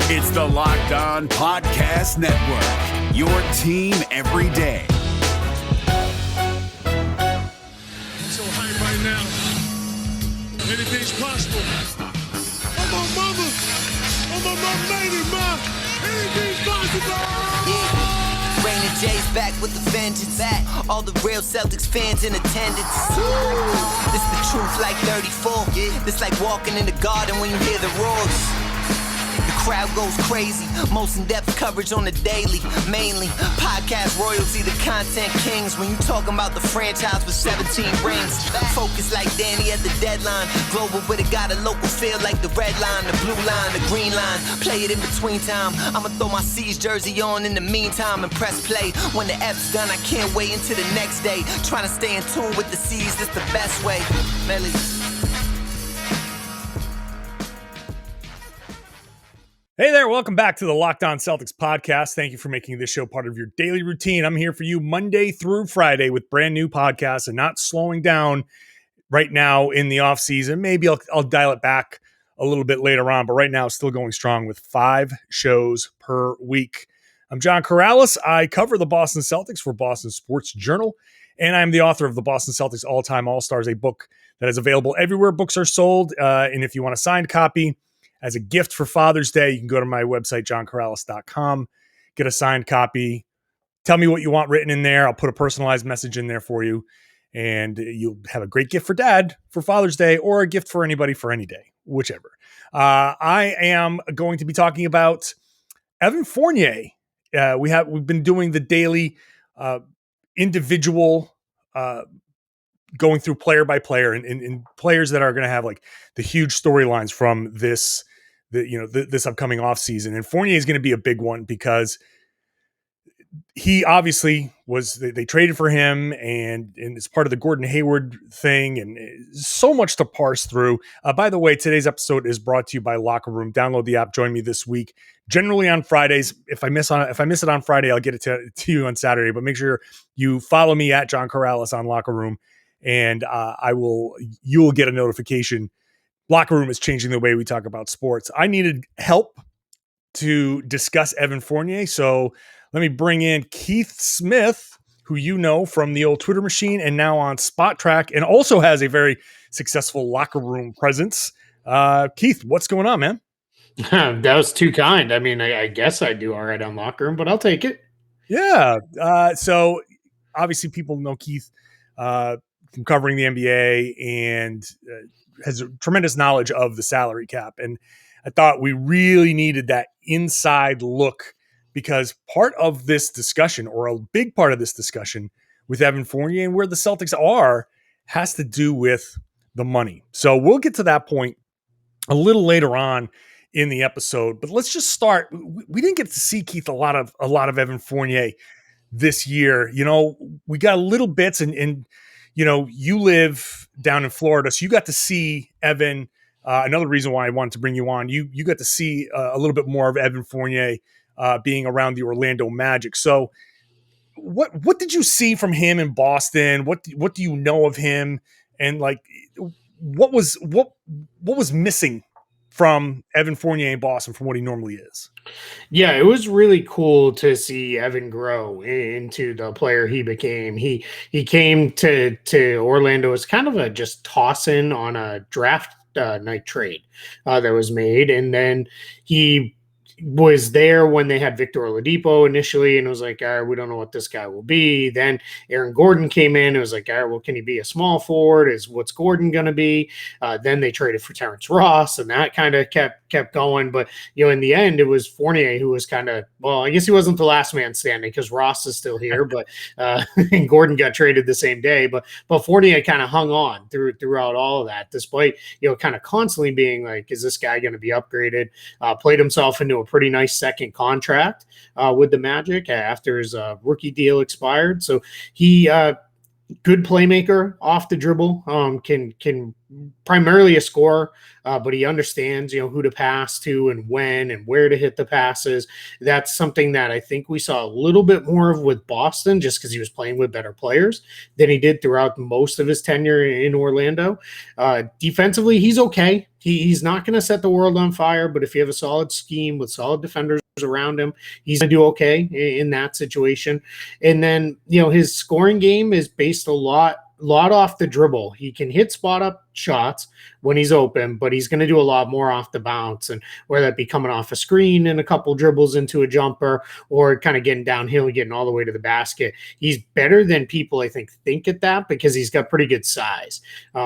It's the Locked On Podcast Network, your team every day. So hype right now. Anything's possible. I'm on mama. I'm on my lady, ma. Anything's possible. Yeah. Rain and J's back with the vengeance. All the real Celtics fans in attendance. This the truth like 34. This like walking in the garden when you hear the roars. The crowd goes crazy. Most in-depth coverage on the daily. Mainly podcast royalty, the content kings. When you talking about the franchise with 17 rings. Focus like Danny at the deadline. Global with it, got a local feel like the red line, the blue line, the green line. Play it in between time. I'ma throw my C's jersey on in the meantime and press play. When the F's done, I can't wait until the next day. Trying to stay in tune with the C's, that's the best way. Melly. Hey there, welcome back to the Locked On Celtics podcast. Thank you for making this show part of your daily routine. I'm here for you Monday through Friday with brand new podcasts and not slowing down right now in the off season. Maybe I'll dial it back a little bit later on, but right now still going strong with 5 shows per week. I'm John Karalis. I cover the Boston Celtics for Boston Sports Journal, and I'm the author of the Boston Celtics All-Time All-Stars, a book that is available everywhere books are sold. And if you want a signed copy as a gift for Father's Day, you can go to my website, johnkaralis.com, get a signed copy. Tell me what you want written in there. I'll put a personalized message in there for you, and you'll have a great gift for Dad for Father's Day or a gift for anybody for any day, whichever. I am going to be talking about Evan Fournier. We've been doing the daily individual going through player by player and players that are going to have like the huge storylines from this upcoming offseason. And Fournier is going to be a big one because he obviously they traded for him and it's part of the Gordon Hayward thing and so much to parse through. By the way, today's episode is brought to you by Locker Room. Download the app. Join me this week. Generally on Fridays. If I miss it on Friday, I'll get it to you on Saturday, but make sure you follow me at John Karalis on Locker Room. And you will get a notification. Locker Room is changing the way we talk about sports. I needed help to discuss Evan Fournier. So let me bring in Keith Smith, who you know from the old Twitter machine and now on Spotrac, and also has a very successful Locker Room presence. Keith, what's going on, man? That was too kind. I mean, I guess I do all right on Locker Room, but I'll take it. Yeah. So obviously people know Keith from covering the NBA and has a tremendous knowledge of the salary cap. And I thought we really needed that inside look because part of this discussion, or a big part of this discussion with Evan Fournier and where the Celtics are, has to do with the money. So we'll get to that point a little later on in the episode, but let's just start. We didn't get to see, Keith, a lot of Evan Fournier this year. You know, we got little bits and you know, you live down in Florida, so you got to see Evan. Another reason why I wanted to bring you on, you got to see a little bit more of Evan Fournier being around the Orlando Magic. So what did you see from him in Boston? What do you know of him? And like, what was missing from Evan Fournier in Boston from what he normally is? Yeah, it was really cool to see Evan grow into the player he became. He came to Orlando as kind of a just toss in on a draft night trade that was made. And then he was there when they had Victor Oladipo initially, and it was like, all right, we don't know what this guy will be. Then Aaron Gordon came in. It was like, all right, well, can he be a small forward? What's Gordon going to be? Then they traded for Terrence Ross, and that kind of kept going. But, you know, in the end, it was Fournier who was kind of, well, I guess he wasn't the last man standing because Ross is still here, but and Gordon got traded the same day. But Fournier kind of hung on throughout all of that, despite, you know, kind of constantly being like, is this guy going to be upgraded? Played himself into a pretty nice second contract with the Magic after his rookie deal expired. So he good playmaker off the dribble, can primarily a scorer, but he understands, you know, who to pass to and when and where to hit the passes. That's something that I think we saw a little bit more of with Boston, just because he was playing with better players than he did throughout most of his tenure in Orlando. Defensively, he's okay. He's not going to set the world on fire, but if you have a solid scheme with solid defenders around him, he's going to do okay in that situation. And then, his scoring game is based a lot off the dribble. He can hit spot up shots when he's open, but he's going to do a lot more off the bounce, and whether that be coming off a screen and a couple dribbles into a jumper, or kind of getting downhill and getting all the way to the basket. He's better than people, I think at that, because he's got pretty good size.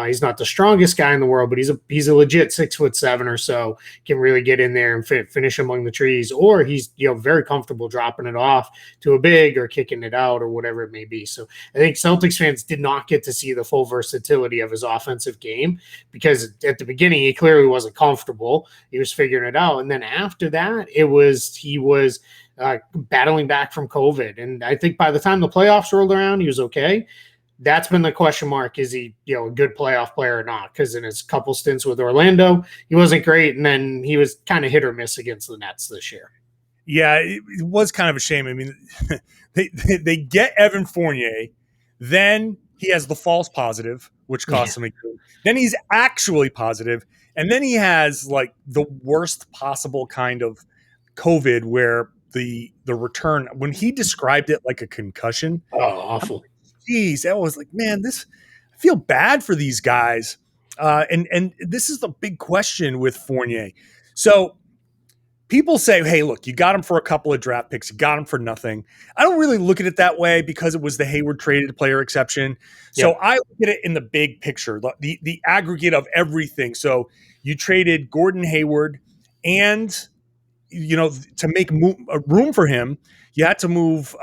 He's not the strongest guy in the world, but he's a legit 6'7" or so, can really get in there and finish among the trees, or he's very comfortable dropping it off to a big or kicking it out or whatever it may be. So I think Celtics fans did not get to see the full versatility of his offensive game, because at the beginning he clearly wasn't comfortable. He was figuring it out, and then after that he was battling back from COVID. And I think by the time the playoffs rolled around, he was okay. That's been the question mark: is he a good playoff player or not? Because in his couple stints with Orlando, he wasn't great, and then he was kind of hit or miss against the Nets this year. Yeah, it was kind of a shame. I mean, they get Evan Fournier, then he has the false positive, which costs him a game. Then he's actually positive, and then he has like the worst possible kind of COVID, where the return, when he described it like a concussion. Oh, awful. Geez, that was like, man, I feel bad for these guys. And this is the big question with Fournier. So people say, hey, look, you got him for a couple of draft picks. You got him for nothing. I don't really look at it that way, because it was the Hayward traded player exception. So I look at it in the big picture, the aggregate of everything. So you traded Gordon Hayward, and, to make room for him, you had to move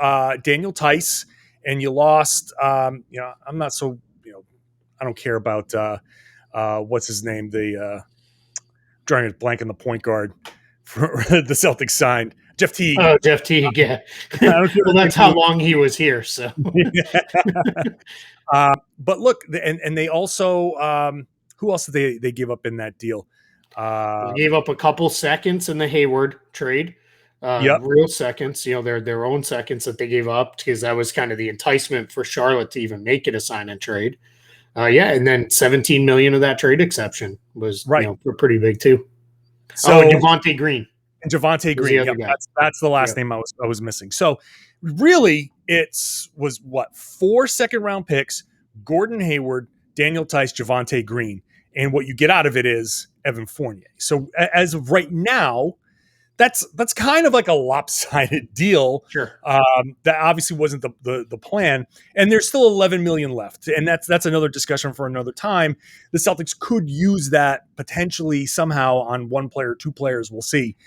Daniel Tice, and you lost, I'm not so, I don't care about what's his name, drawing a blank on the point guard for the Celtics signed, Jeff Teague. Oh, Jeff Teague, yeah. Well, that's how long he was here. So, but look, and they also, who else did they give up in that deal? They gave up a couple seconds in the Hayward trade. Real seconds, their own seconds that they gave up, because that was kind of the enticement for Charlotte to even make it a sign and trade. And then $17 million of that trade exception was pretty big too. So Javonte Green. And Javonte Green. Yep, that's the last name I was missing. So really, was 4 second-round picks: Gordon Hayward, Daniel Tice, Javonte Green, and what you get out of it is Evan Fournier. So as of right now, that's kind of like a lopsided deal. Sure. That obviously wasn't the plan, and there's still $11 million left, and that's another discussion for another time. The Celtics could use that potentially somehow on one player, two players. We'll see,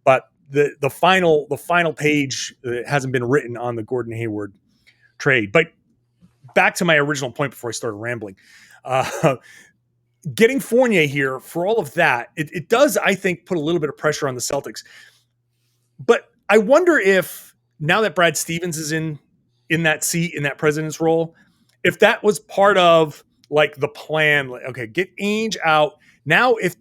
but the final page hasn't been written on the Gordon Hayward trade. But back to my original point before I started rambling. Getting Fournier here, for all of that, it does, I think, put a little bit of pressure on the Celtics. But I wonder if, now that Brad Stevens is in that seat, in that president's role, if that was part of like the plan. Like, okay, get Ainge out. Now, if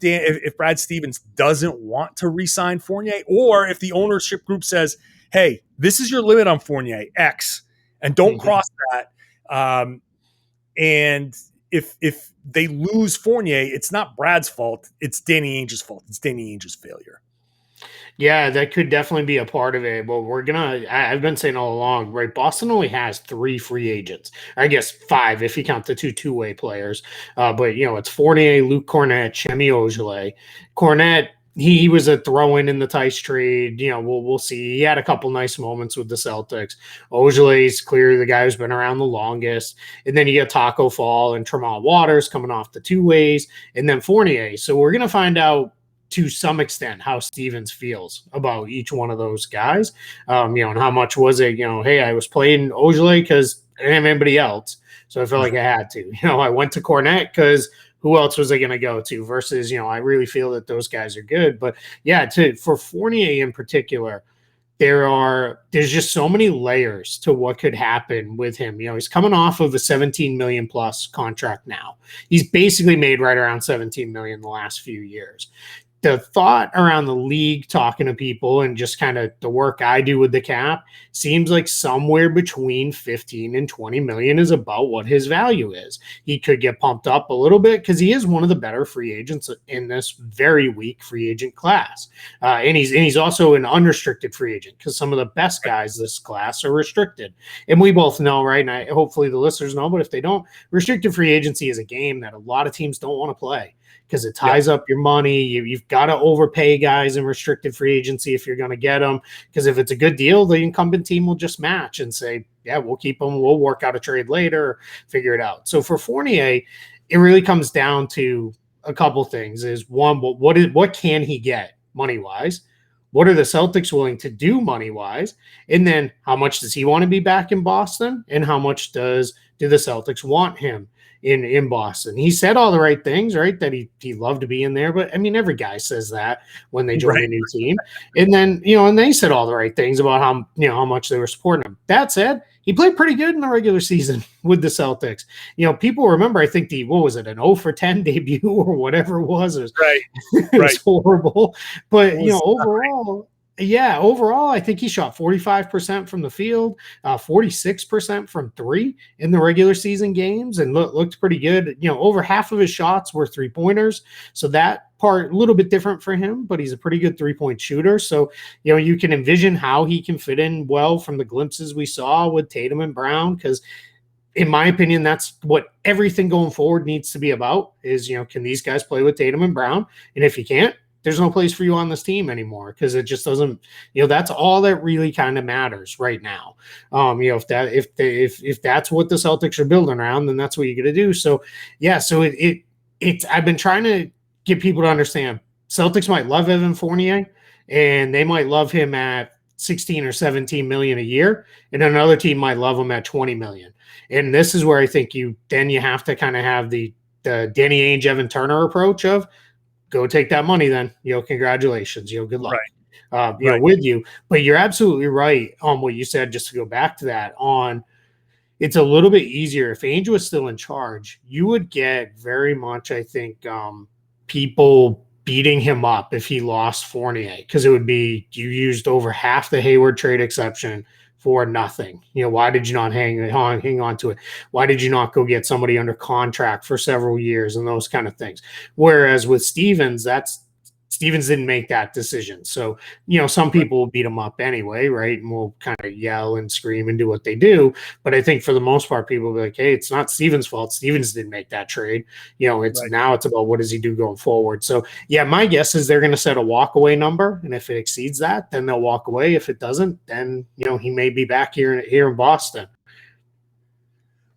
Brad Stevens doesn't want to re-sign Fournier, or if the ownership group says, hey, this is your limit on Fournier, X, and don't cross that, and if they lose Fournier, it's not Brad's fault. It's Danny Ainge's fault. It's Danny Ainge's failure. Yeah, that could definitely be a part of it. But I've been saying all along, right? Boston only has 3 free agents. I guess 5 if you count the 2 two-way players. But, it's Fournier, Luke Cornett, Semi Ojeleye. Cornett, he was a throw-in in the Tice trade. We'll see. He had a couple nice moments with the Celtics. Ojele's clearly the guy who's been around the longest. And then you get Taco Fall and Tremont Waters coming off the two ways. And then Fournier. So we're going to find out to some extent how Stevens feels about each one of those guys. And how much was it, hey, I was playing Ojeleye because I didn't have anybody else. So I felt like I had to. I went to Cornett because who else was I going to go to versus, I really feel that those guys are good. But yeah, for Fournier in particular, there's just so many layers to what could happen with him. He's coming off of a 17 million plus contract now. He's basically made right around 17 million the last few years. the thought around the league, talking to people and just kind of the work I do with the cap, seems like somewhere between 15 and 20 million is about what his value is. He could get pumped up a little bit because he is one of the better free agents in this very weak free agent class. And he's also an unrestricted free agent because some of the best guys this class are restricted. And we both know, right? And hopefully the listeners know, but if they don't, restricted free agency is a game that a lot of teams don't want to play, because it ties up your money. You've got to overpay guys in restricted free agency if you're going to get them, because if it's a good deal, the incumbent team will just match and say, yeah, we'll keep them. We'll work out a trade later, figure it out. So for Fournier, it really comes down to a couple things. Is one, what can he get money-wise? What are the Celtics willing to do money-wise? And then how much does he want to be back in Boston? And how much do the Celtics want him in Boston? He said all the right things, right? That he loved to be in there. But I mean, every guy says that when they join a new team. And then, and they said all the right things about how much they were supporting him. That said, he played pretty good in the regular season with the Celtics. People remember, I think an 0-for-10 debut or whatever it was. It was horrible. But, overall, overall, I think he shot 45% from the field, 46% from three in the regular season games, and looked pretty good. Over half of his shots were 3-pointers. So that part, a little bit different for him, but he's a pretty good 3-point shooter. So, you can envision how he can fit in well from the glimpses we saw with Tatum and Brown, because in my opinion, that's what everything going forward needs to be about is, can these guys play with Tatum and Brown? And if you can't, there's no place for you on this team anymore, because it just doesn't, that's all that really kind of matters right now. If that's what the Celtics are building around, then that's what you're going to do. So, it's I've been trying to get people to understand Celtics might love Evan Fournier and they might love him at 16 or 17 million a year, and another team might love him at 20 million. And this is where I think you have to kind of have the Danny Ainge, Evan Turner approach of, go take that money then, congratulations, good luck, with you. But you're absolutely right on what you said, just to go back to that it's a little bit easier. If Ainge was still in charge, you would get very much, I think, people beating him up if he lost Fournier, because it would be, you used over half the Hayward trade exception for nothing. Why did you not hang on to it? Why did you not go get somebody under contract for several years and those kind of things? Whereas with Stevens, Stevens didn't make that decision. So, some people will beat him up anyway, right? And will kind of yell and scream and do what they do. But I think for the most part, people will be like, hey, it's not Stevens' fault. Stevens didn't make that trade. Now it's about what does he do going forward. So, my guess is they're going to set a walkaway number. And if it exceeds that, then they'll walk away. If it doesn't, then, he may be back here in Boston.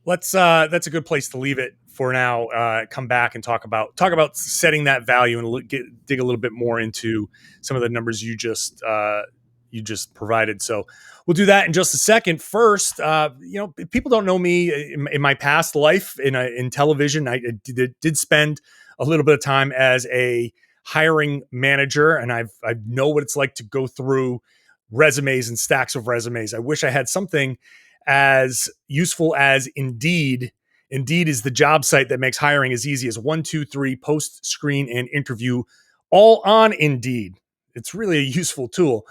That's a good place to leave it for now. Come back and talk about setting that value and dig a little bit more into some of the numbers you just provided. So we'll do that in just a second. First, people don't know me in my past life in television. I did spend a little bit of time as a hiring manager, and I know what it's like to go through resumes and stacks of resumes. I wish I had something as useful as Indeed. Indeed is the job site that makes hiring as easy as 1, 2, 3, post, screen, and interview, all on Indeed. It's really a useful tool.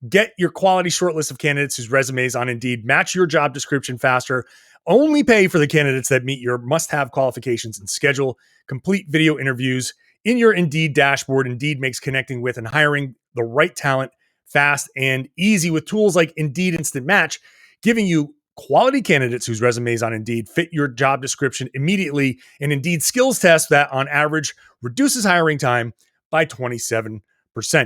Get your quality shortlist of candidates whose resumes on Indeed match your job description faster. Only pay for the candidates that meet your must-have qualifications, and schedule complete video interviews in your Indeed dashboard. Indeed makes connecting with and hiring the right talent fast and easy with tools like Indeed Instant Match, giving you quality candidates whose resumes on Indeed fit your job description immediately, and Indeed skills test that on average reduces hiring time by 27%.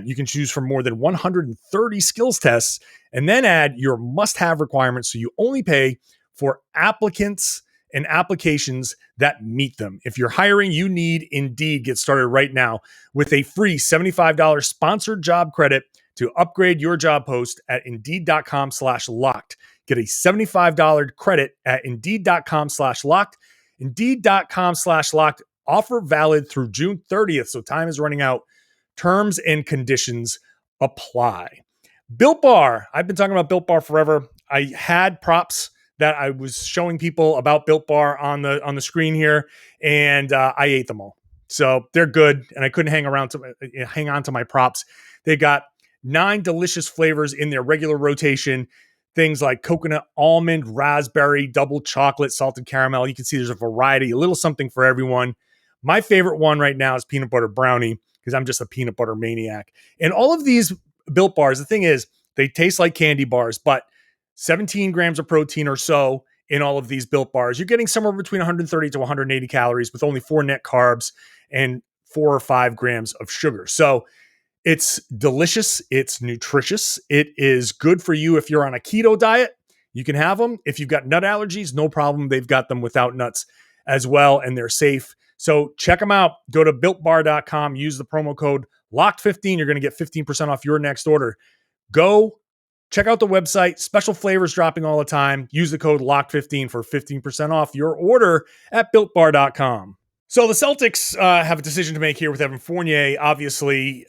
You can choose from more than 130 skills tests and then add your must-have requirements, so you only pay for applicants and applications that meet them. If you're hiring, you need Indeed. Get started right now with a free $75 sponsored job credit to upgrade your job post at Indeed.com/locked. Get a $75 credit at Indeed.com/locked. Indeed.com/locked. Offer valid through June 30th, so time is running out. Terms and conditions apply. Built Bar. I've been talking about Built Bar forever. I had props that I was showing people about Built Bar on the screen here, and I ate them all. So they're good, and I couldn't hang on to my props. They got 9 delicious flavors in their regular rotation. Things like coconut, almond, raspberry, double chocolate, salted caramel. You can see there's a variety, a little something for everyone. My favorite one right now is peanut butter brownie because I'm just a peanut butter maniac. And all of these Built bars, the thing is, they taste like candy bars, but 17 grams of protein or so in all of these Built bars. You're getting somewhere between 130 to 180 calories with only 4 net carbs and 4 or 5 grams of sugar. So it's delicious. It's nutritious. It is good for you if you're on a keto diet. You can have them. If you've got nut allergies, no problem. They've got them without nuts as well, and they're safe. So check them out. Go to BuiltBar.com. Use the promo code LOCKED15. You're going to get 15% off your next order. Go check out the website. Special flavors dropping all the time. Use the code LOCKED15 for 15% off your order at BuiltBar.com. So the Celtics have a decision to make here with Evan Fournier. Obviously,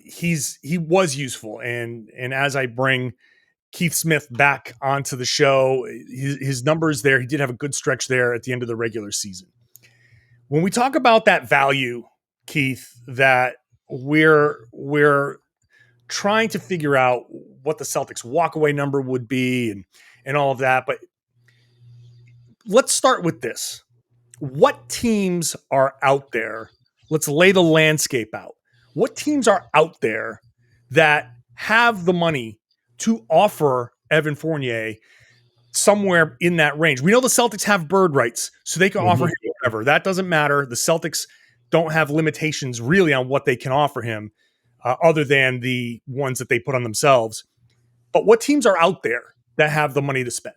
he was useful, and as I bring Keith Smith back onto the show, his numbers there, he did have a good stretch there at the end of the regular season. When we talk about that value, Keith, that we're trying to figure out what the Celtics walkaway number would be and all of that, but let's start with this. What teams are out there? Let's lay the landscape out. What teams are out there that have the money to offer Evan Fournier somewhere in that range? We know the Celtics have bird rights, so they can offer him whatever. That doesn't matter. The Celtics don't have limitations really on what they can offer him other than the ones that they put on themselves. But what teams are out there that have the money to spend?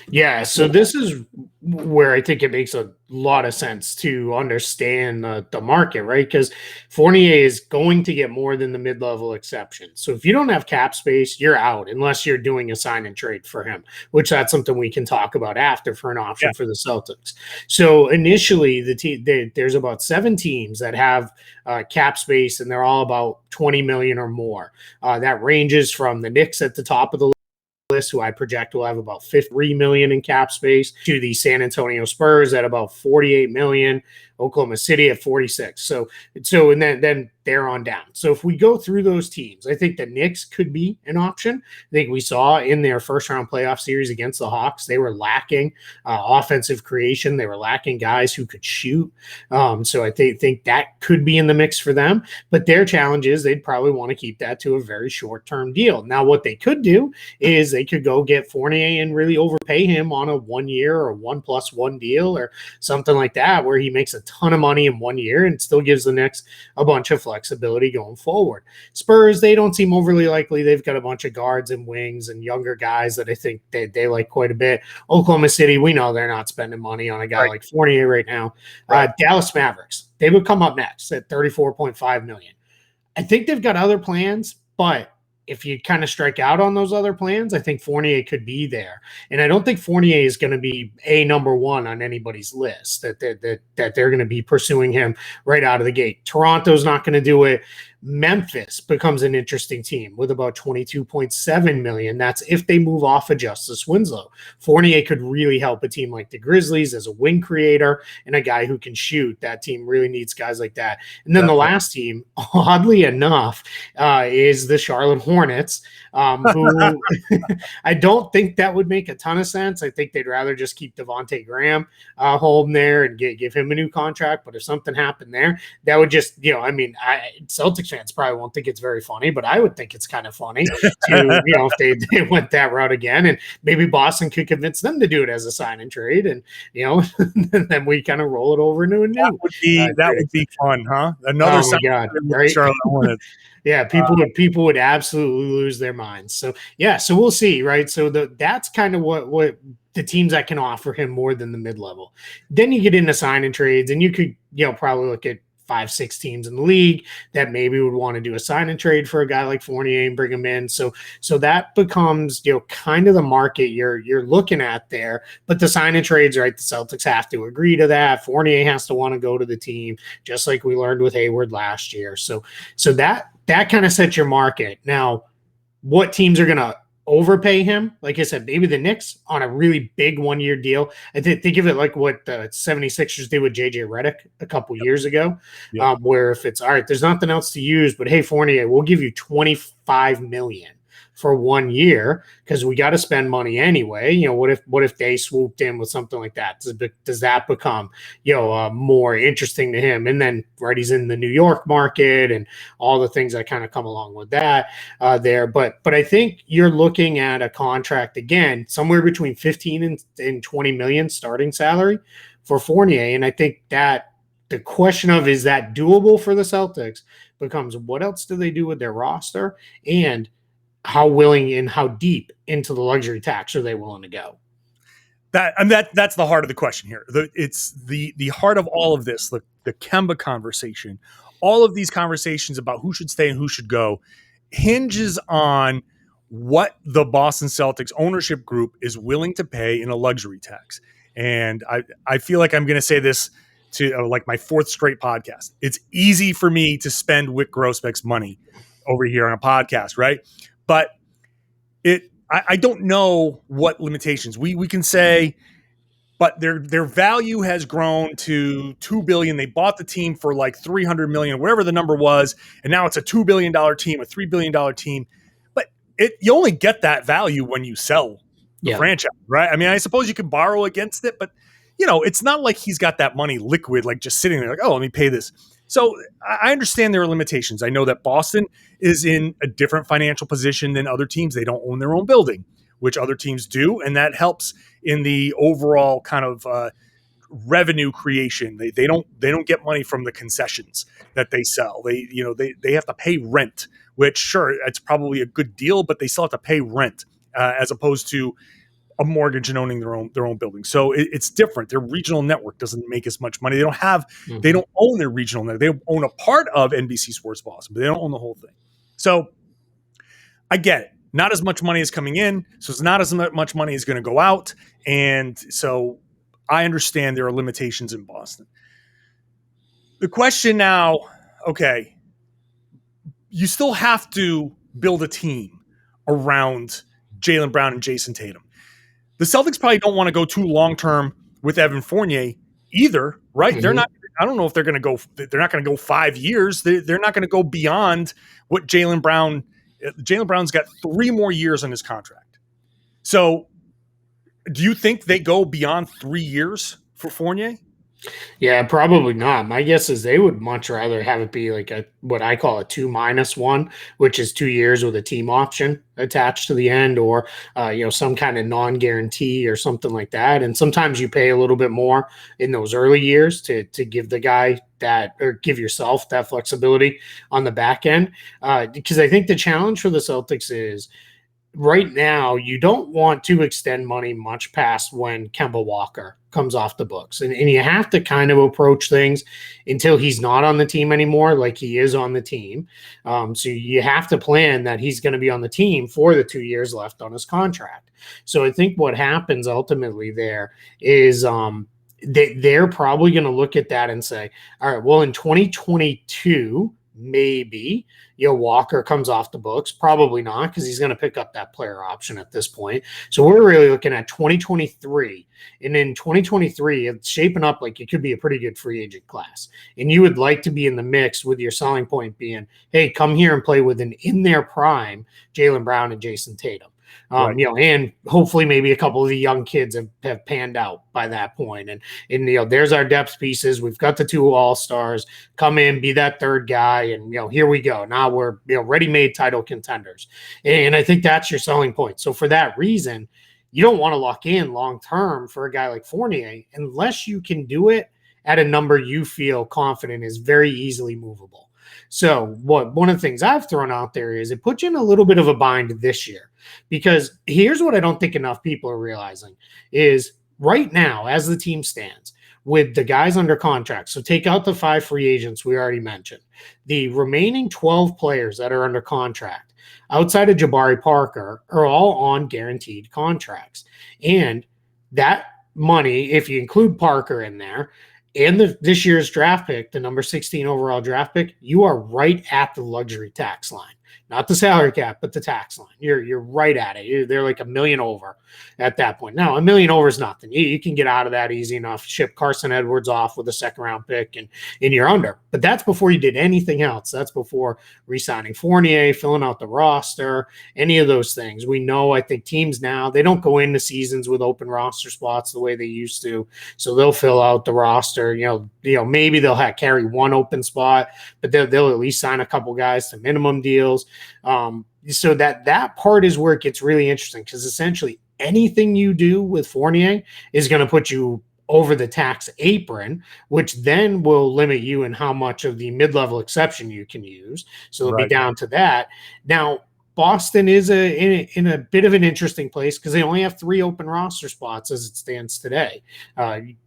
Yeah, so this is where I think it makes a lot of sense to understand the market, right? Because Fournier is going to get more than the mid-level exception. So if you don't have cap space, you're out unless you're doing a sign and trade for him, which that's something we can talk about after for an option for the Celtics. So initially, there's about 7 teams that have cap space, and they're all about $20 million or more. That ranges from the Knicks at the top of the list, who I project will have about $53 million in cap space, to the San Antonio Spurs at about $48 million, Oklahoma City at 46. So and then they're on down. So if we go through those teams, I think the Knicks could be an option. I think we saw in their first round playoff series against the Hawks, they were lacking offensive creation. They were lacking guys who could shoot. So I think that could be in the mix for them. But their challenge is they'd probably want to keep that to a very short-term deal. Now, what they could do is they could go get Fournier and really overpay him on a 1 year or 1+1 deal or something like that, where he makes a ton of money in 1 year and still gives the Knicks a bunch of flexibility going forward. Spurs, they don't seem overly likely. They've got a bunch of guards and wings and younger guys that I think they like quite a bit. Oklahoma City, we know they're not spending money on a guy like Fournier right now. Dallas Mavericks, they would come up next at $34.5 million. I think they've got other plans, but if you kind of strike out on those other plans, I think Fournier could be there. And I don't think Fournier is going to be number one on anybody's list, that they're going to be pursuing him right out of the gate. Toronto's not going to do it. Memphis becomes an interesting team with about $22.7 million. That's if they move off of Justice Winslow. Fournier could really help a team like the Grizzlies as a wing creator and a guy who can shoot. That team really needs guys like that. And then the last team, oddly enough, is the Charlotte Hornets, who I don't think that would make a ton of sense. I think they'd rather just keep Devontae Graham home there and give him a new contract. But if something happened there, that would just, Celtics fans probably won't think it's very funny, but I would think it's kind of funny to, if they went that route again, and maybe Boston could convince them to do it as a sign and trade, and then we kind of roll it over into a new. That would be fun, huh? Another right? Charlotte Hornets. Yeah, people would absolutely lose their minds. So so we'll see, right? So that's kind of what the teams that can offer him more than the mid-level. Then you get into sign and trades, and you could probably look at 5-6 teams in the league that maybe would want to do a sign and trade for a guy like Fournier and bring him in. So that becomes kind of the market you're looking at there. But the sign and trades, right? The Celtics have to agree to that. Fournier has to want to go to the team, just like we learned with Hayward last year. So that kind of sets your market. Now, what teams are going to overpay him. Like I said, maybe the Knicks on a really big 1-year deal. I think of it like what the 76ers did with JJ Redick a couple years ago, where if it's all right, there's nothing else to use, but hey, Fournier, we'll give you $25 million for 1 year because we got to spend money anyway. What if they swooped in with something like that? Does that become more interesting to him? And then he's in the New York market and all the things that kind of come along with that there. But I think you're looking at a contract again somewhere between 15 and 20 million starting salary for Fournier, and I think that the question of is that doable for the Celtics becomes what else do they do with their roster and how willing and how deep into the luxury tax are they willing to go? That's the heart of the question here. It's the heart of all of this. The Kemba conversation, all of these conversations about who should stay and who should go, hinges on what the Boston Celtics ownership group is willing to pay in a luxury tax. And I feel like I'm going to say this to like my fourth straight podcast. It's easy for me to spend Wick Grossbeck's money over here on a podcast, right? But I don't know what limitations we can say, but their value has grown to $2 billion. They bought the team for like $300 million, whatever the number was, and now it's a $2 billion team, a $3 billion team. But you only get that value when you sell the franchise, right? I mean, I suppose you could borrow against it, but it's not like he's got that money liquid, like just sitting there, like, oh, let me pay this. So I understand there are limitations. I know that Boston is in a different financial position than other teams. They don't own their own building, which other teams do, and that helps in the overall kind of revenue creation. They don't get money from the concessions that they sell. They have to pay rent, which sure it's probably a good deal, but they still have to pay rent as opposed to a mortgage and owning their own building. So it's different. Their regional network doesn't make as much money. They don't own their regional network. They own a part of NBC Sports Boston, but they don't own the whole thing. So I get it. Not as much money is coming in, so it's not as much money is going to go out. And so I understand there are limitations in Boston. The question now, okay, you still have to build a team around Jaylen Brown and Jason Tatum. The Celtics probably don't want to go too long-term with Evan Fournier either, right? Mm-hmm. They're not. I don't know if they're going to go. They're not going to go 5 years. They're not going to go beyond what Jaylen Brown. Jaylen Brown's got 3 more years on his contract. So, do you think they go beyond 3 years for Fournier? Yeah, probably not. My guess is they would much rather have it be like what I call a 2-1, which is 2 years with a team option attached to the end, or some kind of non-guarantee or something like that. And sometimes you pay a little bit more in those early years to give the guy that, or give yourself that flexibility on the back end. Because I think the challenge for the Celtics is right now you don't want to extend money much past when Kemba Walker comes off the books. And you have to kind of approach things until he's not on the team anymore, like he is on the team. So you have to plan that he's going to be on the team for the 2 years left on his contract. So I think what happens ultimately there is they're probably going to look at that and say, all right, well, in 2022, maybe Walker comes off the books. Probably not, because he's going to pick up that player option at this point. So we're really looking at 2023. And in 2023, it's shaping up like it could be a pretty good free agent class. And you would like to be in the mix with your selling point being, hey, come here and play with an in their prime Jaylen Brown and Jason Tatum. Right. And hopefully maybe a couple of the young kids have panned out by that point. And there's our depth pieces. We've got the 2 all-stars. Come in, be that third guy, and here we go. Now we're ready-made title contenders. And I think that's your selling point. So for that reason, you don't want to lock in long-term for a guy like Fournier unless you can do it at a number you feel confident is very easily movable. So one of the things I've thrown out there is it puts you in a little bit of a bind this year, because here's what I don't think enough people are realizing is right now, as the team stands with the guys under contract, so take out the 5 free agents we already mentioned, the remaining 12 players that are under contract outside of Jabari Parker are all on guaranteed contracts. And that money, if you include Parker in there, and this year's draft pick, the number 16 overall draft pick, you are right at the luxury tax line. Not the salary cap, but the tax line. You're right at it. They're like $1 million over at that point. Now, $1 million over is nothing. You can get out of that easy enough. Ship Carson Edwards off with a second round pick, and you're under. But that's before you did anything else. That's before re-signing Fournier, filling out the roster, any of those things. We know, I think teams now, they don't go into seasons with open roster spots the way they used to. So they'll fill out the roster. You know, maybe they'll carry one open spot, but they'll at least sign a couple guys to minimum deals. So that part is where it gets really interesting, because essentially anything you do with Fournier is going to put you over the tax apron, which then will limit you in how much of the mid-level exception you can use. So it'll be down to that. Now, Boston is in a bit of an interesting place because they only have 3 open roster spots as it stands today.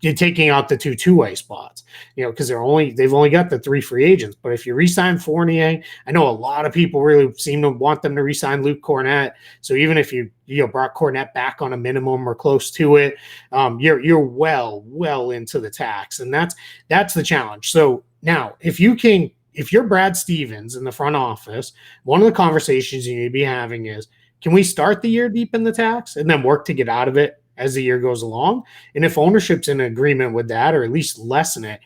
You're taking out the two-way spots, because they've only got the 3 free agents. But if you re-sign Fournier, I know a lot of people really seem to want them to re-sign Luke Cornett. So even if you brought Cornett back on a minimum or close to it, you're well into the tax, and that's the challenge. So now, if you're Brad Stevens in the front office, one of the conversations you need to be having is, can we start the year deep in the tax and then work to get out of it as the year goes along? And if ownership's in agreement with that, or at least lessen it,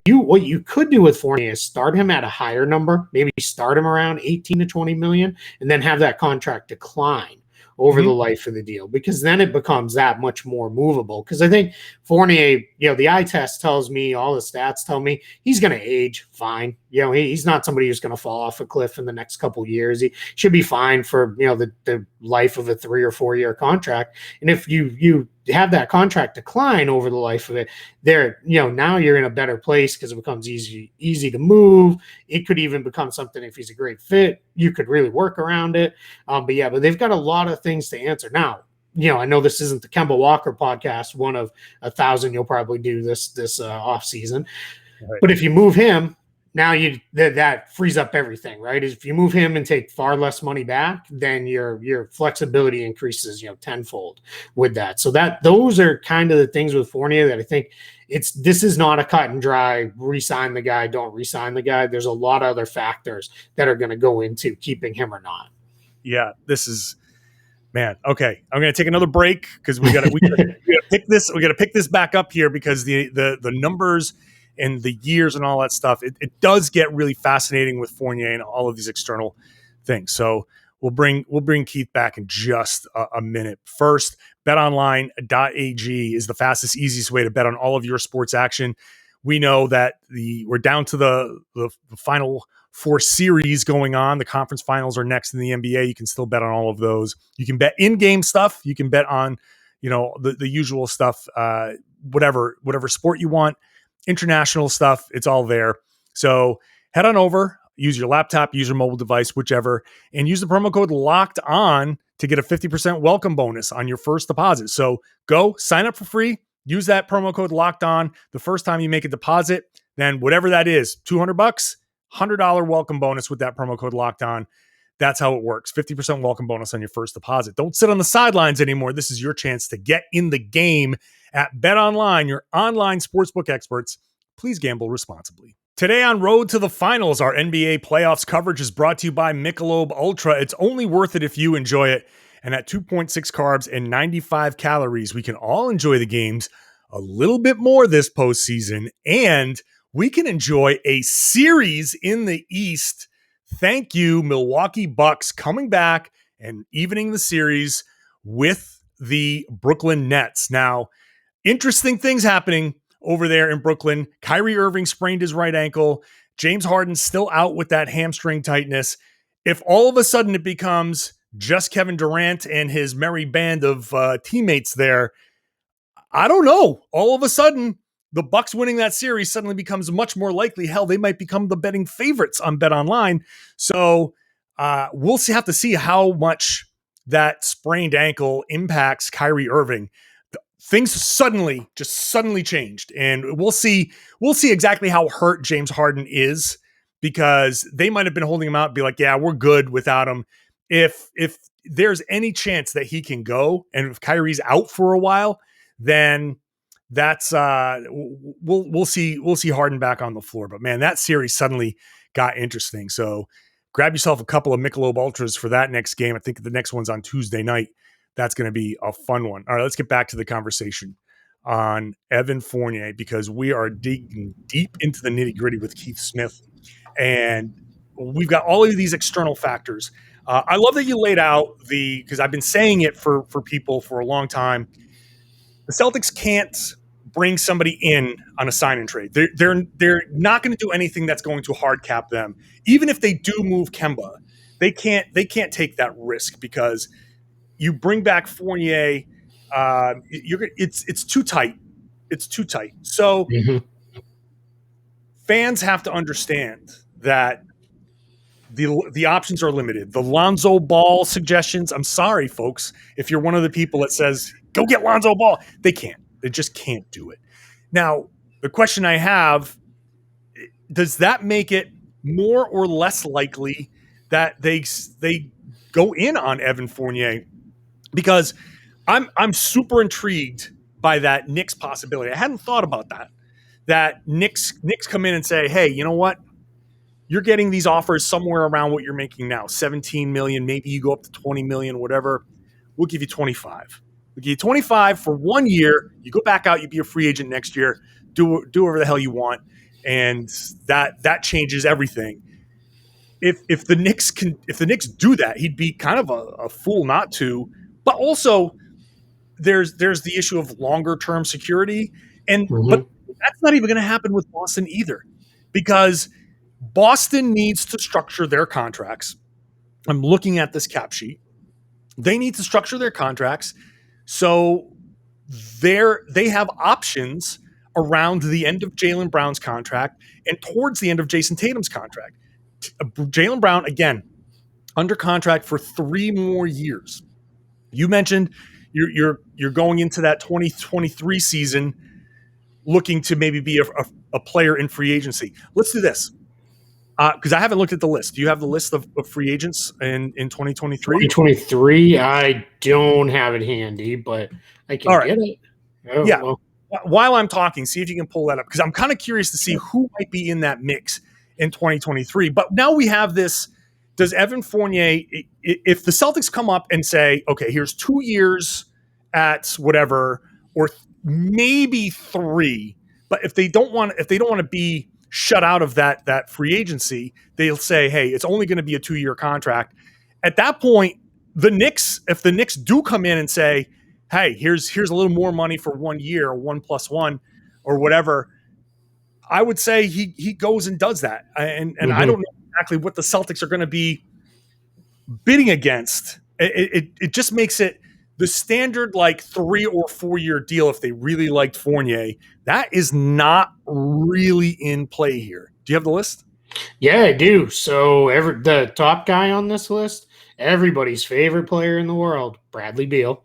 what you could do with Fournier is start him at a higher number, maybe start him around 18 to 20 million, and then have that contract decline over the life of the deal, because then it becomes that much more movable. Because I think Fournier, the eye test tells me, all the stats tell me he's going to age fine. He's not somebody who's going to fall off a cliff in the next couple of years. He should be fine for, the life of a 3 or 4 year contract. And if you have that contract decline over the life of it, now you're in a better place because it becomes easy to move. It could even become something, if he's a great fit, you could really work around it. But they've got a lot of things to answer. Now, I know this isn't the Kemba Walker podcast, one of 1,000 you'll probably do this off season. Right. But if you move him, now that frees up everything, right? If you move him and take far less money back, then your flexibility increases, tenfold with that. So those are kind of the things with Fournier that I think this is not a cut and dry, re-sign the guy, don't re-sign the guy. There's a lot of other factors that are going to go into keeping him or not. Yeah, this is, man. Okay, I'm going to take another break because we got to pick this. We got to pick this back up here because the numbers and the years and all that stuff, it does get really fascinating with Fournier and all of these external things. So we'll bring Keith back in just a minute. First, BetOnline.ag is the fastest, easiest way to bet on all of your sports action. We know that we're down to the final 4 series going on. The conference finals are next in the NBA. You can still bet on all of those. You can bet in-game stuff. You can bet on, the usual stuff, whatever sport you want. International stuff, it's all there. So head on over, use your laptop, use your mobile device, whichever, and use the promo code Locked On to get a 50% welcome bonus on your first deposit. So go sign up for free, use that promo code Locked On the first time you make a deposit. Then whatever that is, $200, $100 welcome bonus with that promo code Locked On. That's how it works. 50% welcome bonus on your first deposit. Don't sit on the sidelines anymore. This is your chance to get in the game at BetOnline, your online sportsbook experts. Please gamble responsibly. Today on Road to the Finals, our NBA playoffs coverage is brought to you by Michelob Ultra. It's only worth it if you enjoy it. And at 2.6 carbs and 95 calories, we can all enjoy the games a little bit more this postseason. And we can enjoy a series in the East. Thank you, Milwaukee Bucks, coming back and evening the series with the Brooklyn Nets. Now, interesting things happening over there in Brooklyn. Kyrie Irving sprained his right ankle. James Harden's still out with that hamstring tightness. If all of a sudden it becomes just Kevin Durant and his merry band of teammates there, I don't know. All of a sudden, the Bucks winning that series suddenly becomes much more likely. Hell, they might become the betting favorites on BetOnline. So we'll have to see how much that sprained ankle impacts Kyrie Irving. Things suddenly changed, and we'll see exactly how hurt James Harden is, because they might have been holding him out and be like, yeah, we're good without him. If there's any chance that he can go, and if Kyrie's out for a while, then that's we'll see Harden back on the floor. But man, that series suddenly got interesting. So grab yourself a couple of Michelob Ultras for that next game. I think the next one's on Tuesday night. That's going to be a fun one. All right, let's get back to the conversation on Evan Fournier, because we are digging deep into the nitty gritty with Keith Smith, and we've got all of these external factors. I love that you laid out because I've been saying it for people for a long time. The Celtics can't bring somebody in on a sign and trade. They're not going to do anything that's going to hard cap them. Even if they do move Kemba, they can't take that risk, because you bring back Fournier, it's too tight. It's too tight. So fans have to understand that the options are limited. The Lonzo Ball suggestions, I'm sorry, folks, if you're one of the people that says, go get Lonzo Ball, they can't. They just can't do it. Now, the question I have, does that make it more or less likely that they go in on Evan Fournier? Because I'm super intrigued by that Knicks possibility. I hadn't thought about that. That Knicks come in and say, hey, you know what? You're getting these offers somewhere around what you're making now, 17 million, maybe you go up to 20 million, whatever. We'll give you 25. We'll give you 25 for 1 year. You go back out, you be a free agent next year, do whatever the hell you want. And that changes everything. If the Knicks do that, he'd be kind of a fool not to. But also there's the issue of longer term security. But that's not even going to happen with Boston either, because Boston needs to structure their contracts. I'm looking at this cap sheet. They need to structure their contracts so they have options around the end of Jaylen Brown's contract and towards the end of Jason Tatum's contract. Jaylen Brown, again, under contract for 3 more years. You mentioned you're going into that 2023 season looking to maybe be a player in free agency. Let's do this. Because I haven't looked at the list. Do you have the list of free agents in 2023? 2023, I don't have it handy, but I can get it. Well. While I'm talking, see if you can pull that up, because I'm kind of curious to see who might be in that mix in 2023. But now we have this. Does Evan Fournier, if the Celtics come up and say, okay, here's 2 years at whatever, or maybe 3, but if they don't want to be shut out of that free agency, they'll say, hey, it's only going to be a 2-year contract. At that point, if the Knicks do come in and say, hey, here's a little more money for 1 year, 1+1 or whatever, I would say he goes and does that. And I don't know exactly what the Celtics are going to be bidding against. It just makes it the standard 3 or 4 year deal. If they really liked Fournier, that is not really in play here. Do you have the list? Yeah, I do. So the top guy on this list, everybody's favorite player in the world, Bradley Beal,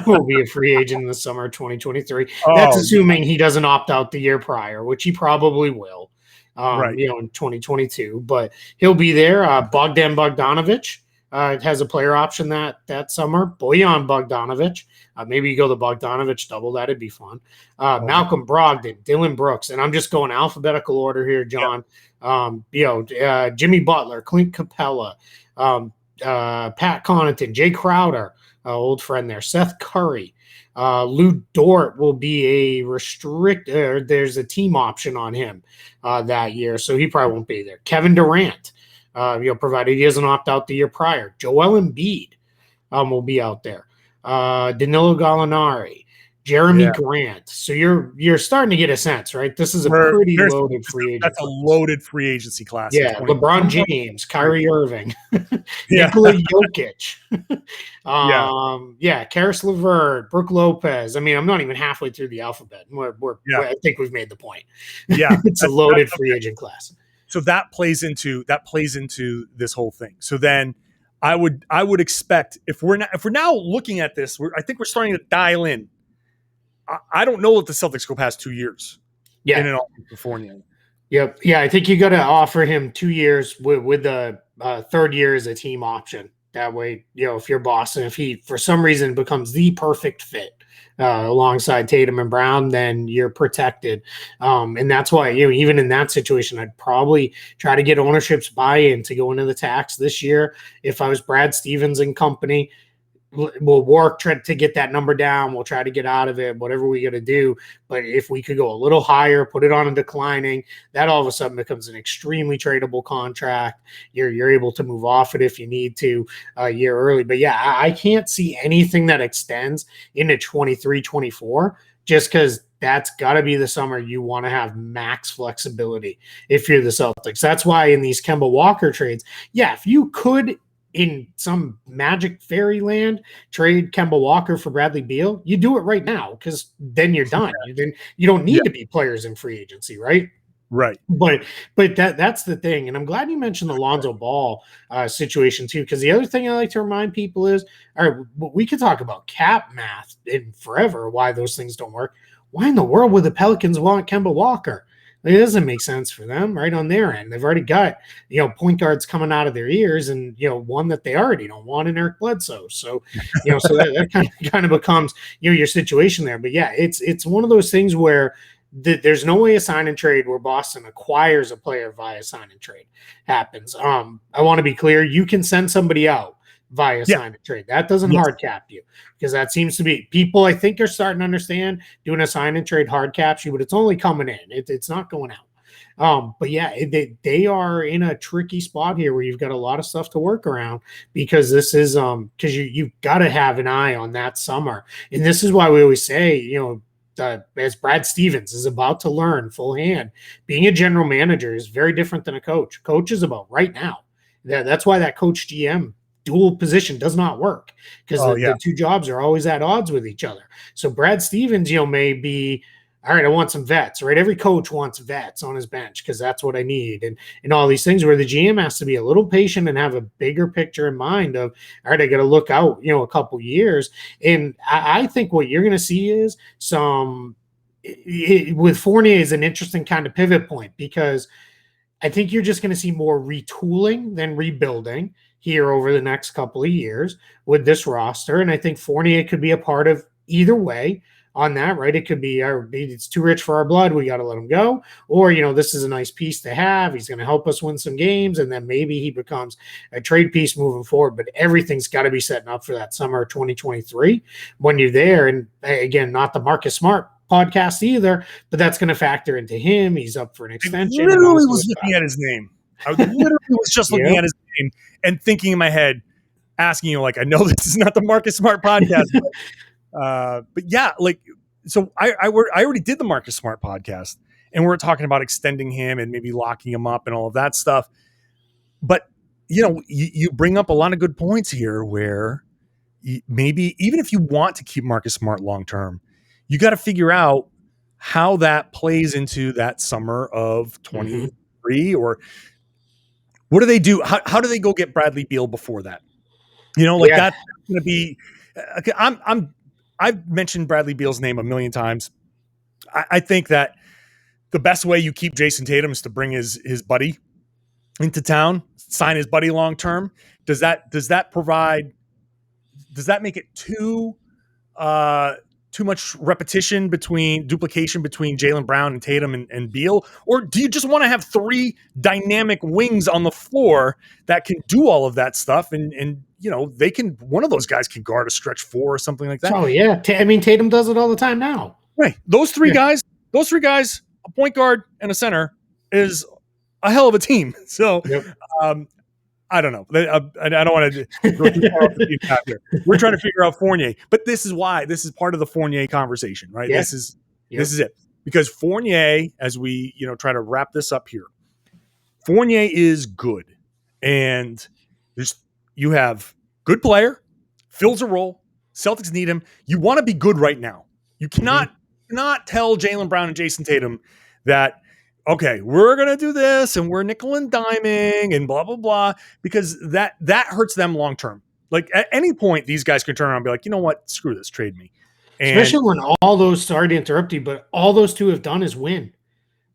will be a free agent in the summer of 2023. That's assuming he doesn't opt out the year prior, which he probably will, in 2022. But he'll be there. Bogdan Bogdanovich has a player option that summer. Bogdan Bogdanovich. Maybe you go the Bogdanovich double. That'd be fun. Malcolm Brogdon, Dylan Brooks, and I'm just going alphabetical order here, John. Jimmy Butler, Clint Capella, Pat Connaughton, Jay Crowder, old friend there, Seth Curry. Lou Dort will be there's a team option on him that year, so he probably won't be there. Kevin Durant, provided he doesn't opt out the year prior. Joel Embiid will be out there. Danilo Gallinari, Jeremy Grant. So you're starting to get a sense, right? This is a pretty loaded free agency. That's a loaded free agency class. Yeah, LeBron James, Kyrie Irving, Nikola Jokic, Karis LeVert, Brooke Lopez. I mean, I'm not even halfway through the alphabet. I think we've made the point. Yeah, it's a loaded free agent class. So that plays into this whole thing. So then I would expect if we're now looking at this, I think we're starting to dial in. I don't know if the Celtics go past 2 years. In an offer for Fournier. Yep. Yeah, I think you got to offer him 2 years with the third year as a team option. That way, if you're Boston, if he for some reason becomes the perfect fit alongside Tatum and Brown, then you're protected. And that's why, even in that situation, I'd probably try to get ownership's buy-in to go into the tax this year. If I was Brad Stevens and company, we'll work to get that number down. We'll try to get out of it, whatever we got to do. But if we could go a little higher, put it on a declining, that all of a sudden becomes an extremely tradable contract. You're able to move off it if you need to a year early. But yeah, I can't see anything that extends into 23, 24, just because that's got to be the summer you want to have max flexibility if you're the Celtics. That's why in these Kemba Walker trades, yeah, if you could – in some magic fairyland trade Kemba Walker for Bradley Beal, you do it right now, because then you're done. You don't need to be players in free agency, right? Right. But that's the thing. And I'm glad you mentioned the Lonzo Ball situation too, because the other thing I like to remind people is, all right, we could talk about cap math in forever, why those things don't work. Why in the world would the Pelicans want Kemba Walker? It doesn't make sense for them, right, on their end. They've already got, point guards coming out of their ears, and, one that they already don't want in Eric Bledsoe. So, so that kind of becomes, your situation there. But yeah, it's one of those things where there's no way a sign and trade where Boston acquires a player via sign and trade happens. I want to be clear. You can send somebody out via sign and trade. That doesn't hard cap you, because that seems to be people, I think, are starting to understand doing a sign and trade hard caps you, but it's only coming in. It's not going out. But yeah, they are in a tricky spot here where you've got a lot of stuff to work around, because this is because you've got to have an eye on that summer. And this is why we always say, as Brad Stevens is about to learn full hand, being a general manager is very different than a coach. Coach is about right now. That's why that coach GM dual position does not work, because the two jobs are always at odds with each other. So Brad Stevens, may be, all right, I want some vets, right? Every coach wants vets on his bench because that's what I need. And all these things where the GM has to be a little patient and have a bigger picture in mind of, all right, I got to look out, a couple years. And I think what you're going to see is with Fournier is an interesting kind of pivot point, because I think you're just going to see more retooling than rebuilding here over the next couple of years with this roster. And I think Fournier could be a part of either way on that, right? It could be, it's too rich for our blood, we got to let him go. Or, this is a nice piece to have. He's going to help us win some games. And then maybe he becomes a trade piece moving forward. But everything's got to be setting up for that summer of 2023 when you're there. And again, not the Marcus Smart podcast either, but that's going to factor into him. He's up for an extension. I literally was looking at his name. I literally was just looking at his name and thinking in my head, asking you, I know this is not the Marcus Smart podcast, but yeah, so I already did the Marcus Smart podcast, and we're talking about extending him and maybe locking him up and all of that stuff. But you bring up a lot of good points here, where maybe even if you want to keep Marcus Smart long term, you got to figure out how that plays into that summer of 23, or what do they do? How do they go get Bradley Beal before that? That's going to be. Okay, I've mentioned Bradley Beal's name a million times. I think that the best way you keep Jason Tatum is to bring his buddy into town, sign his buddy long term. Does that make it too much duplication between Jaylen Brown and Tatum and Beal? Or do you just want to have three dynamic wings on the floor that can do all of that stuff? And they can, one of those guys can guard a stretch four or something like that. Oh yeah. Tatum does it all the time now. Right. Those three guys, a point guard and a center, is a hell of a team. So, I don't know. I don't want to go too far off the beaten path here. We're trying to figure out Fournier, but this is part of the Fournier conversation, right? Yeah. This is it, because Fournier, as we try to wrap this up here, Fournier is good, and you have good player, fills a role. Celtics need him. You want to be good right now. You cannot tell Jaylen Brown and Jason Tatum that, okay, we're going to do this and we're nickel and diming and blah, blah, blah, because that hurts them long term. At any point, these guys can turn around and be like, you know what, screw this, trade me. Especially when all those, sorry to interrupt you, but all those two have done is win.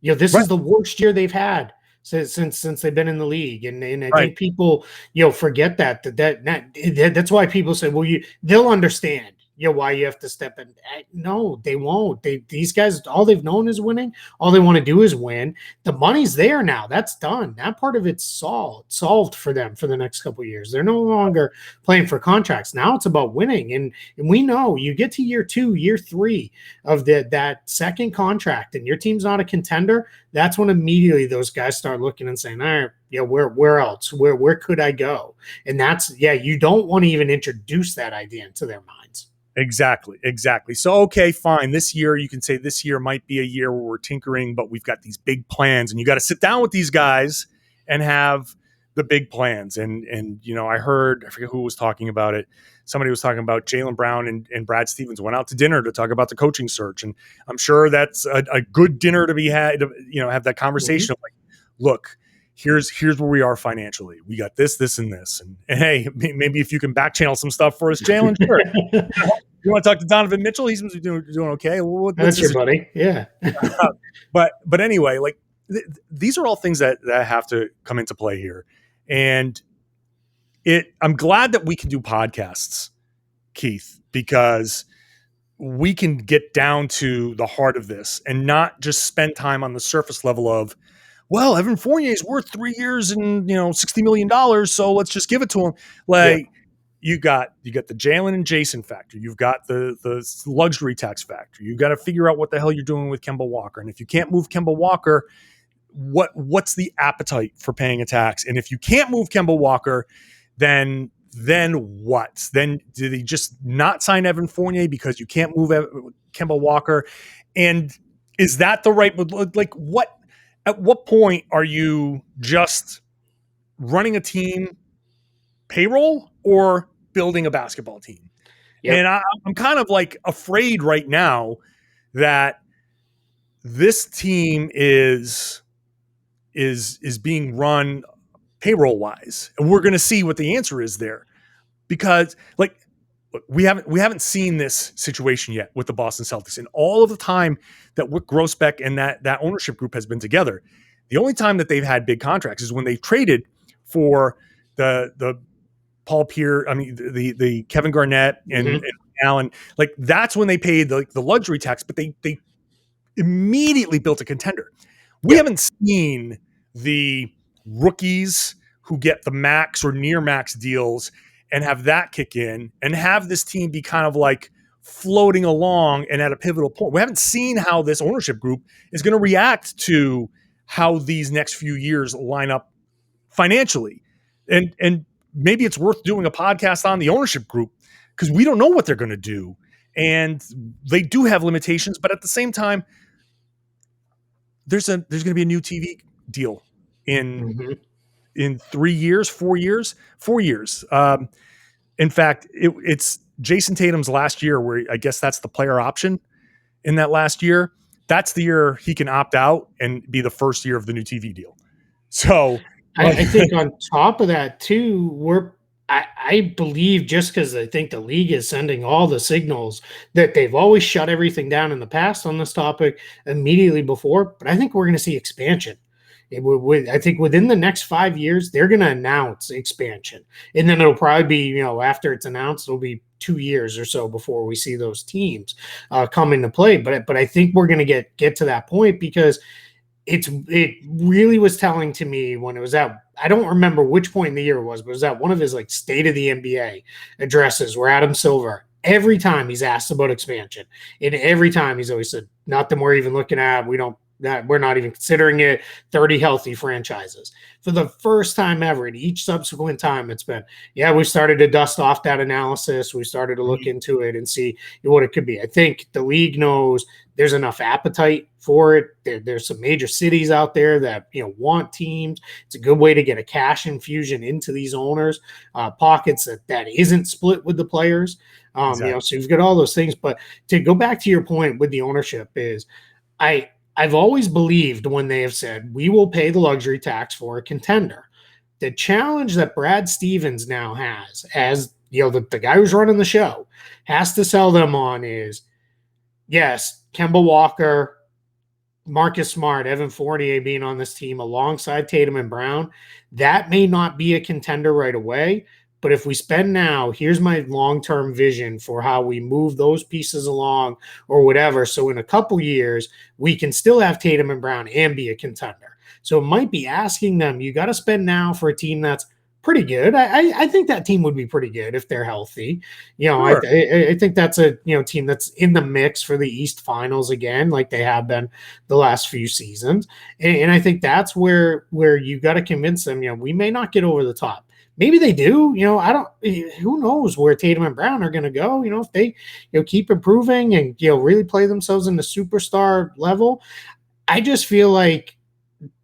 This is the worst year they've had since they've been in the league. And I think people, forget that's why people say, well, they'll understand. why you have to step in. No, they won't. These guys, all they've known is winning. All they want to do is win. The money's there now. That's done. That part of it's solved for them for the next couple of years. They're no longer playing for contracts. Now it's about winning. And we know you get to year 2, year 3 of that second contract and your team's not a contender. That's when immediately those guys start looking and saying, all right, where else? Where could I go? And that's, you don't want to even introduce that idea into their minds. Exactly. So, okay, fine. This year, you can say this year might be a year where we're tinkering, but we've got these big plans, and you got to sit down with these guys and have the big plans. And I forget who was talking about it. Somebody was talking about Jaylen Brown and Brad Stevens went out to dinner to talk about the coaching search. And I'm sure that's a good dinner to be had, have that conversation of like, look, here's where we are financially. We got this, and this. And hey, maybe if you can back channel some stuff for us, Jalen, sure. You want to talk to Donovan Mitchell? He seems to be doing okay. That's your buddy. Yeah. But anyway, like these are all things that have to come into play here. And I'm glad that we can do podcasts, Keith, because we can get down to the heart of this and not just spend time on the surface level of, well, Evan Fournier is worth 3 years and $60 million, so let's just give it to him. You got the Jalen and Jason factor. You've got the luxury tax factor. You've got to figure out what the hell you're doing with Kemba Walker. And if you can't move Kemba Walker, what's the appetite for paying a tax? And if you can't move Kemba Walker, then what? Then did he just not sign Evan Fournier because you can't move Kemba Walker? And is that the right, like what? At what point are you just running a team payroll or building a basketball team? Yep. And I'm kind of like afraid right now that this team is being run payroll wise, and we're going to see what the answer is there, because like we haven't seen this situation yet with the Boston Celtics in all of the time that Wyc Grousbeck and that ownership group has been together. The only time that they've had big contracts is when they traded for the Paul Pierce, the Kevin Garnett and Allen. Like that's when they paid the luxury tax, but they immediately built a contender. We haven't seen the rookies who get the max or near max deals and have that kick in and have this team be kind of like floating along and at a pivotal point. We haven't seen how this ownership group is going to react to how these next few years line up financially. And maybe it's worth doing a podcast on the ownership group because we don't know what they're going to do. And they do have limitations, but at the same time, there's going to be a new TV deal in 3 years, 4 years, 4 years. In fact, it's Jason Tatum's last year where I guess that's the player option in that last year. That's the year he can opt out and be the first year of the new TV deal. So I think on top of that too, I believe just because I think the league is sending all the signals that they've always shut everything down in the past on this topic immediately before, but I think we're going to see expansion. I think within the next 5 years, they're going to announce expansion. And then it'll probably be, after it's announced, it'll be 2 years or so before we see those teams come into play. But I think we're going to get to that point because it really was telling to me when it was at, I don't remember which point in the year it was, but it was at one of his like State of the NBA addresses where Adam Silver, every time he's asked about expansion, and every time he's always said, nothing we're even looking at. We're not even considering it. 30 healthy franchises. For the first time ever, and each subsequent time it's been, we started to dust off that analysis. We started to look into it and see what it could be. I think the league knows there's enough appetite for it. There's some major cities out there that want teams. It's a good way to get a cash infusion into these owners' pockets that isn't split with the players. Exactly. So you've got all those things. But to go back to your point with the ownership is, I've always believed when they have said, we will pay the luxury tax for a contender. The challenge that Brad Stevens now has as, the guy who's running the show has to sell them on is, yes, Kemba Walker, Marcus Smart, Evan Fournier being on this team alongside Tatum and Brown, that may not be a contender right away, But if we spend now, here's my long-term vision for how we move those pieces along or whatever. So in a couple years, we can still have Tatum and Brown and be a contender. So it might be asking them, you got to spend now for a team that's pretty good. I think that team would be pretty good if they're healthy. Sure. I think that's a team that's in the mix for the East Finals again, like they have been the last few seasons. And I think that's where you got to convince them. We may not get over the top. Maybe they do. I don't. Who knows where Tatum and Brown are going to go? If they keep improving and really play themselves into superstar level. I just feel like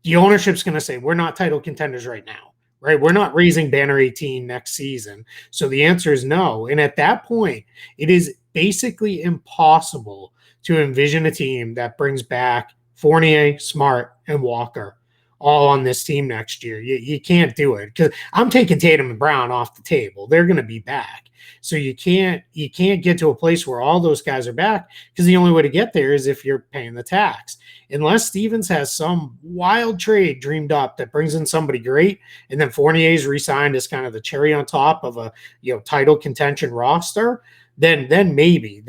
the ownership's going to say we're not title contenders right now. Right, we're not raising banner 18 next season. So the answer is no. And at that point, it is basically impossible to envision a team that brings back Fournier, Smart, and Walker all on this team next year. You can't do it because I'm taking Tatum and Brown off the table. They're going to be back. So you can't get to a place where all those guys are back because the only way to get there is if you're paying the tax. Unless Stevens has some wild trade dreamed up that brings in somebody great, and then Fournier's re-signed as kind of the cherry on top of a title contention roster, then maybe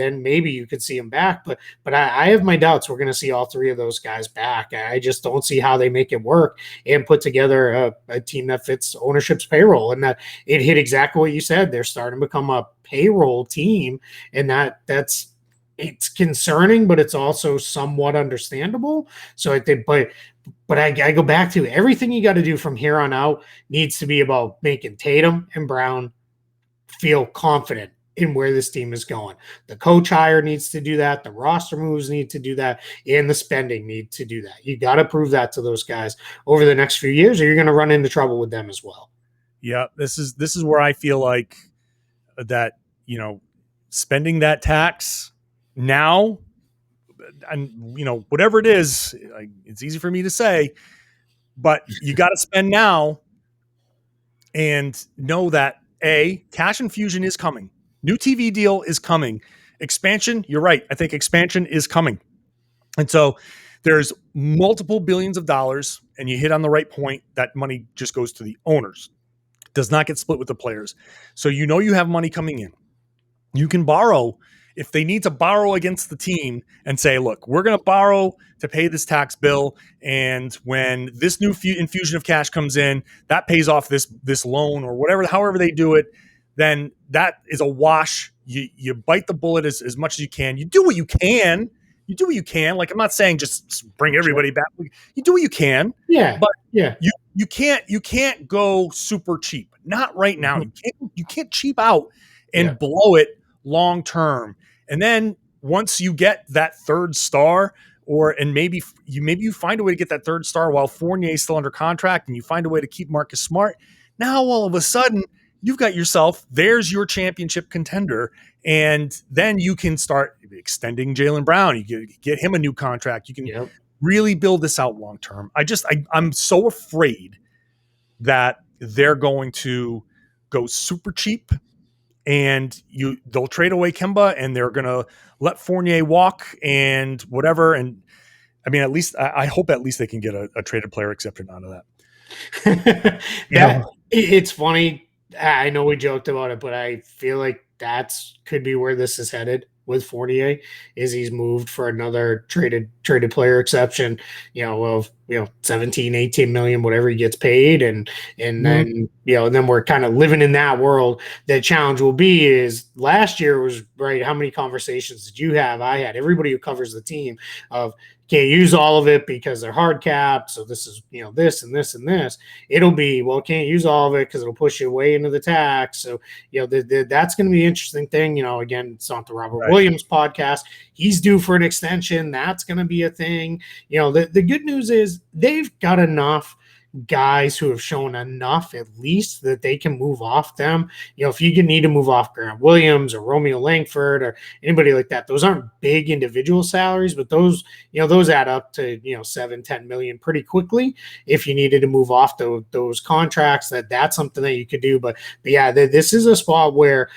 you could see him back. But I have my doubts we're going to see all three of those guys back. I just don't see how they make it work and put together a team that fits ownership's payroll. And that it hit exactly what you said. They're starting to become a payroll team, and that's it's concerning, but it's also somewhat understandable. So I think, but I go back to everything you got to do from here on out needs to be about making Tatum and Brown feel confident in where this team is going. The coach hire needs to do that. The roster moves need to do that. And the spending need to do that. You got to prove that to those guys over the next few years, or you're going to run into trouble with them as well. Yeah. This is where I feel like that, spending that tax now, and whatever it is, it's easy for me to say, but you got to spend now and know that cash infusion is coming. New TV deal is coming. Expansion, you're right. I think expansion is coming. And so there's multiple billions of dollars, and you hit on the right point. That money just goes to the owners. It does not get split with the players. So you have money coming in. You can borrow if they need to borrow against the team and say, look, we're going to borrow to pay this tax bill. And when this new infusion of cash comes in, that pays off this loan or whatever, however they do it, then that is a wash. You bite the bullet as much as you can. You do what you can. Like, I'm not saying just bring everybody back. You do what you can. Yeah. But yeah, you can't go super cheap. Not right now. Mm-hmm. You can't cheap out and blow it long term. And then once you get that third star, and maybe you find a way to get that third star while Fournier is still under contract, and you find a way to keep Marcus Smart, now all of a sudden you've got yourself, there's your championship contender. And then you can start extending Jaylen Brown. You get him a new contract. You can really build this out long term. I'm so afraid that they're going to go super cheap, and they'll trade away Kemba, and they're going to let Fournier walk and whatever. And I mean, at least I hope at least they can get a traded player exception out of that. It's funny. I know we joked about it, but I feel like could be where this is headed with Fournier, is he's moved for another traded player exception, of 17, 18 million, whatever he gets paid. And then, and then we're kind of living in that world. The challenge will be is last year was right. How many conversations did you have? I had. Everybody who covers the team of can't use all of it because they're hard capped. So this is, this and this and this. It'll be, can't use all of it because it'll push you way into the tax. So, that's going to be an interesting thing. Again, it's not the Robert Williams podcast. He's due for an extension. That's going to be a thing. The good news is they've got enough guys who have shown enough at least that they can move off them. If you need to move off Grant Williams or Romeo Langford or anybody like that, those aren't big individual salaries, but those add up to 7-10 million pretty quickly. If you needed to move off those contracts, that's something that you could do. But this is a spot where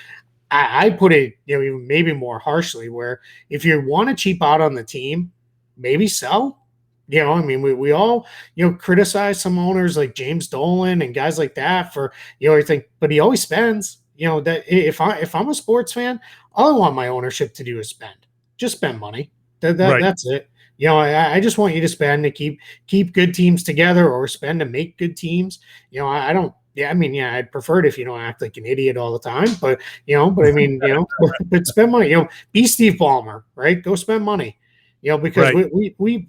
I put it maybe more harshly, where if you want to cheap out on the team, maybe sell. I mean, we all, criticize some owners like James Dolan and guys like that for, you think, but he always spends, that if I'm a sports fan, all I want my ownership to do is spend, just spend money. Right. That's it. I just want you to spend to keep good teams together, or spend to make good teams. I don't. Yeah, I mean, I'd prefer it if you don't act like an idiot all the time, but I mean, but spend money. Be Steve Ballmer, right? Go spend money. Because Right. we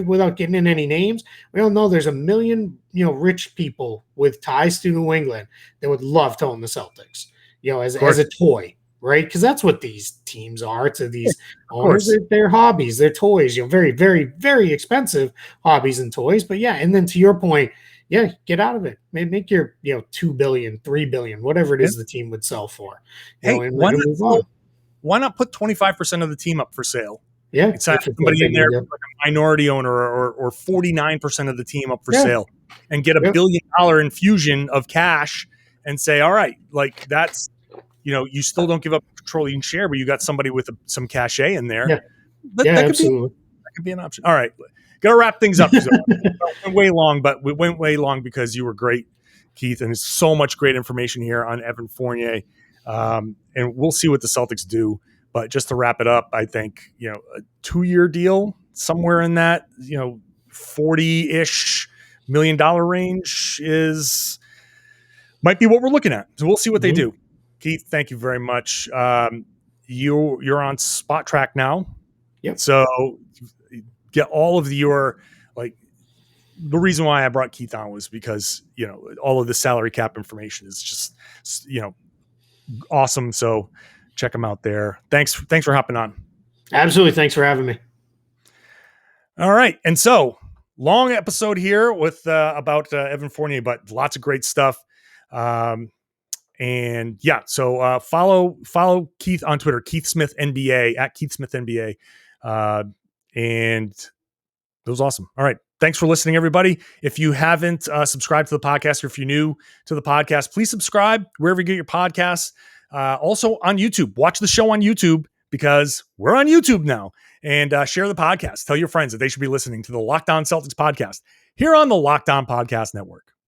without getting in any names, we all know there's a million rich people with ties to New England that would love to own the Celtics, as a toy. Right, because that's what these teams are to these owners. They're hobbies, they're toys. Very, very, very expensive hobbies and toys. But yeah, and then to your point, yeah, get out of it. Make your $2 billion, $3 billion, whatever it is the team would sell for. Hey, why not put 25% of the team up for sale? Yeah, it's have somebody in there, like a minority owner, or 49% of the team up for sale, and get a $1 billion infusion of cash, and say, all right, like that's. You still don't give up controlling share, but you got somebody with some cachet in there. Yeah, that absolutely. That could be an option. All right. Got to wrap things up. We went way long, but we went way long because you were great, Keith, and there's so much great information here on Evan Fournier. And we'll see what the Celtics do. But just to wrap it up, I think, a 2-year deal somewhere in that, $40-ish million range might be what we're looking at. So we'll see what they do. Keith, thank you very much. You're on Spotrac now. Yep. So get all of your, the reason why I brought Keith on was because, all of the salary cap information is just, awesome. So check him out there. Thanks for hopping on. Absolutely. Thanks for having me. All right. And so long episode here with about Evan Fournier, but lots of great stuff. And yeah, so follow Keith on Twitter, Keith Smith NBA, at Keith Smith NBA. And that was awesome. All right. Thanks for listening, everybody. If you haven't subscribed to the podcast, or if you're new to the podcast, please subscribe wherever you get your podcasts. Also on YouTube, watch the show on YouTube, because we're on YouTube now, and share the podcast. Tell your friends that they should be listening to the Locked On Celtics podcast here on the Locked On Podcast Network.